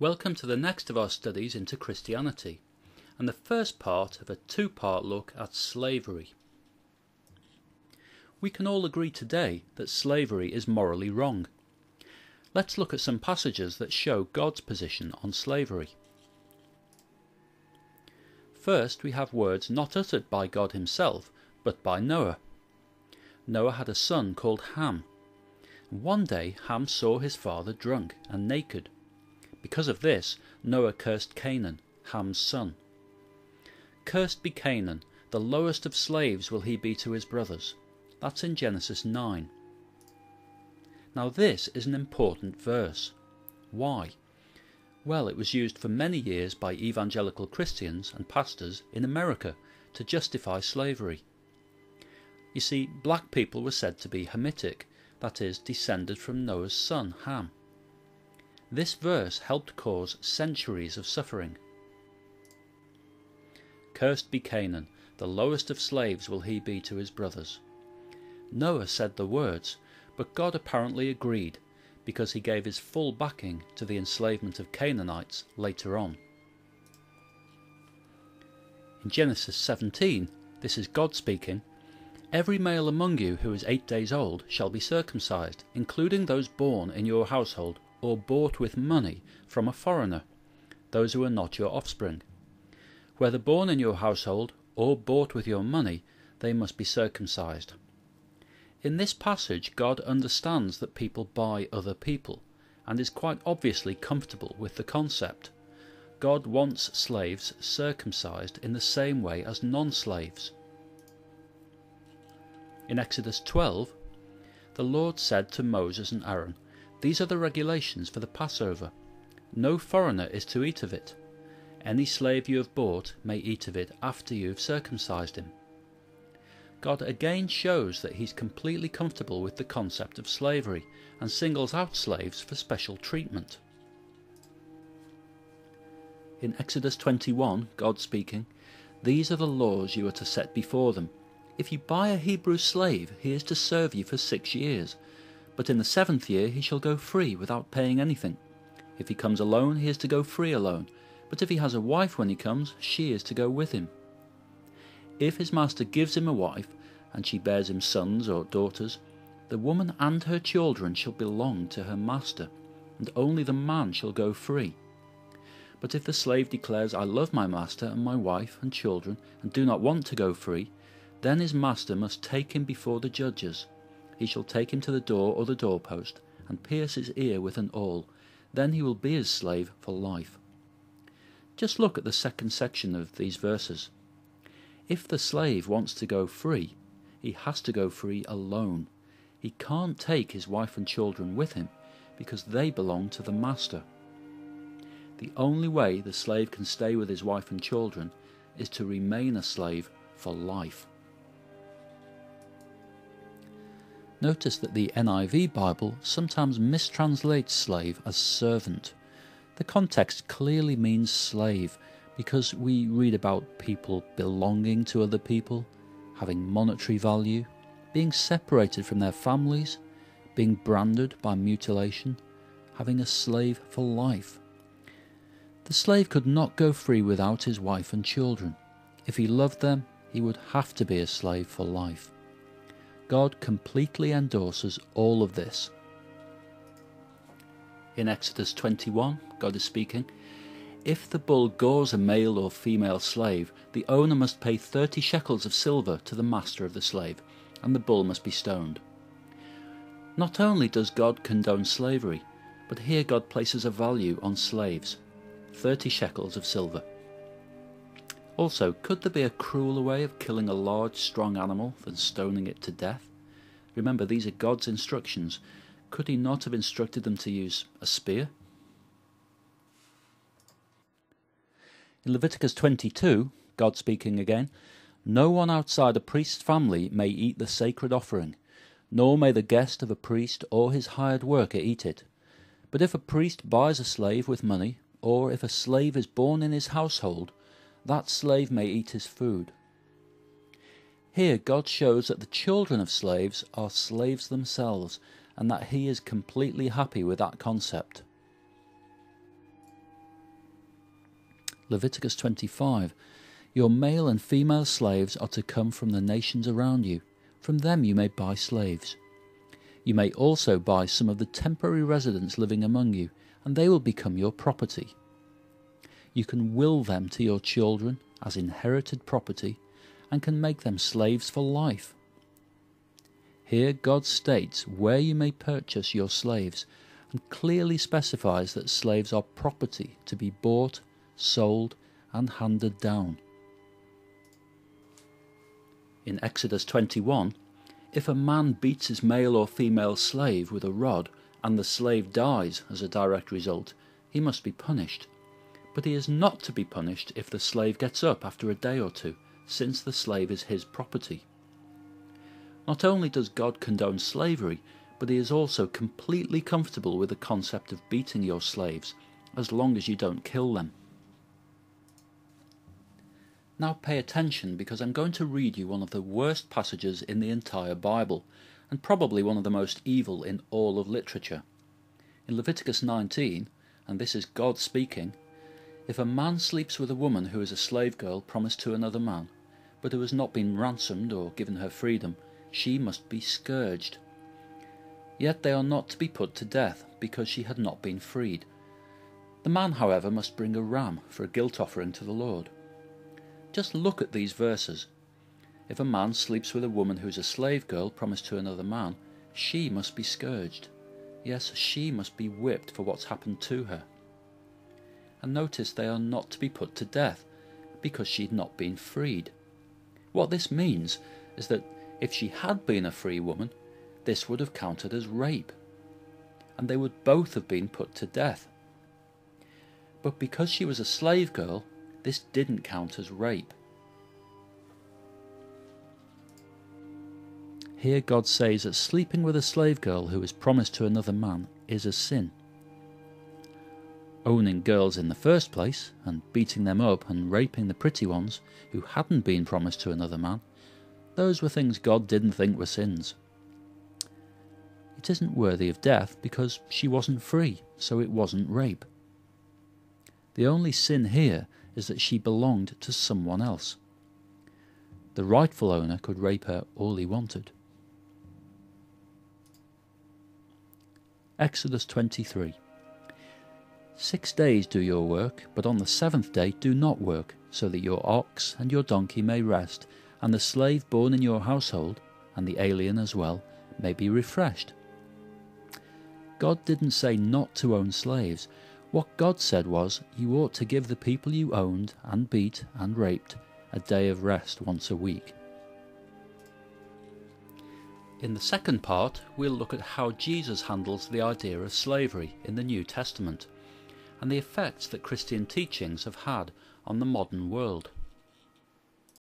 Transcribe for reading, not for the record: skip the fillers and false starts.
Welcome to the next of our studies into Christianity, and the first part of a two-part look at slavery. We can all agree today that slavery is morally wrong. Let's look at some passages that show God's position on slavery. First, we have words not uttered by God himself, but by Noah. Noah had a son called Ham. One day Ham saw his father drunk and naked. Because of this, Noah cursed Canaan, Ham's son. Cursed be Canaan, the lowest of slaves will he be to his brothers. That's in Genesis 9. Now this is an important verse. Why? Well, it was used for many years by evangelical Christians and pastors in America to justify slavery. You see, black people were said to be Hamitic, that is, descended from Noah's son, Ham. This verse helped cause centuries of suffering. Cursed be Canaan, the lowest of slaves will he be to his brothers. Noah said the words, but God apparently agreed, because he gave his full backing to the enslavement of Canaanites later on. In Genesis 17, this is God speaking, "Every male among you who is 8 days old shall be circumcised, including those born in your household or bought with money from a foreigner, those who are not your offspring. Whether born in your household or bought with your money, they must be circumcised." In this passage, God understands that people buy other people, and is quite obviously comfortable with the concept. God wants slaves circumcised in the same way as non-slaves. In Exodus 12, the Lord said to Moses and Aaron, "These are the regulations for the Passover. No foreigner is to eat of it. Any slave you have bought may eat of it after you have circumcised him." God again shows that he's completely comfortable with the concept of slavery and singles out slaves for special treatment. In Exodus 21, God speaking, "These are the laws you are to set before them. If you buy a Hebrew slave, he is to serve you for 6 years. But in the 7th year he shall go free without paying anything. If he comes alone, he is to go free alone. But if he has a wife when he comes, she is to go with him. If his master gives him a wife, and she bears him sons or daughters, the woman and her children shall belong to her master, and only the man shall go free. But if the slave declares, 'I love my master and my wife and children, and do not want to go free,' then his master must take him before the judges. He shall take him to the door or the doorpost, and pierce his ear with an awl. Then he will be his slave for life." Just look at the second section of these verses. If the slave wants to go free, he has to go free alone. He can't take his wife and children with him, because they belong to the master. The only way the slave can stay with his wife and children is to remain a slave for life. Notice that the NIV Bible sometimes mistranslates slave as servant. The context clearly means slave, because we read about people belonging to other people, having monetary value, being separated from their families, being branded by mutilation, having a slave for life. The slave could not go free without his wife and children. If he loved them, he would have to be a slave for life. God completely endorses all of this. In Exodus 21, God is speaking, "If the bull gores a male or female slave, the owner must pay 30 shekels of silver to the master of the slave, and the bull must be stoned." Not only does God condone slavery, but here God places a value on slaves, 30 shekels of silver. Also, could there be a crueler way of killing a large, strong animal than stoning it to death? Remember, these are God's instructions. Could he not have instructed them to use a spear? In Leviticus 22, God speaking again, "No one outside a priest's family may eat the sacred offering, nor may the guest of a priest or his hired worker eat it. But if a priest buys a slave with money, or if a slave is born in his household, that slave may eat his food." Here God shows that the children of slaves are slaves themselves, and that he is completely happy with that concept. Leviticus 25, "Your male and female slaves are to come from the nations around you. From them you may buy slaves. You may also buy some of the temporary residents living among you, and they will become your property. You can will them to your children as inherited property, and can make them slaves for life." Here God states where you may purchase your slaves, and clearly specifies that slaves are property to be bought, sold, and handed down. In Exodus 21, if a man beats his male or female slave with a rod, and the slave dies as a direct result, he must be punished. But he is not to be punished if the slave gets up after a day or two, since the slave is his property. Not only does God condone slavery, but he is also completely comfortable with the concept of beating your slaves, as long as you don't kill them. Now pay attention, because I'm going to read you one of the worst passages in the entire Bible, and probably one of the most evil in all of literature. In Leviticus 19, and this is God speaking, "If a man sleeps with a woman who is a slave girl promised to another man, but who has not been ransomed or given her freedom, she must be scourged. Yet they are not to be put to death, because she had not been freed. The man, however, must bring a ram for a guilt offering to the Lord." Just look at these verses. If a man sleeps with a woman who is a slave girl promised to another man, she must be scourged. Yes, she must be whipped for what's happened to her. And notice they are not to be put to death, because she had not been freed. What this means is that if she had been a free woman, this would have counted as rape, and they would both have been put to death. But because she was a slave girl, this didn't count as rape. Here God says that sleeping with a slave girl who is promised to another man is a sin. Owning girls in the first place, and beating them up and raping the pretty ones who hadn't been promised to another man, those were things God didn't think were sins. It isn't worthy of death because she wasn't free, so it wasn't rape. The only sin here is that she belonged to someone else. The rightful owner could rape her all he wanted. Exodus 23. 6 days do your work, but on the 7th day do not work, so that your ox and your donkey may rest, and the slave born in your household, and the alien as well, may be refreshed. God didn't say not to own slaves. What God said was, you ought to give the people you owned and beat and raped a day of rest once a week. In the second part, we'll look at how Jesus handles the idea of slavery in the New Testament, and the effects that Christian teachings have had on the modern world.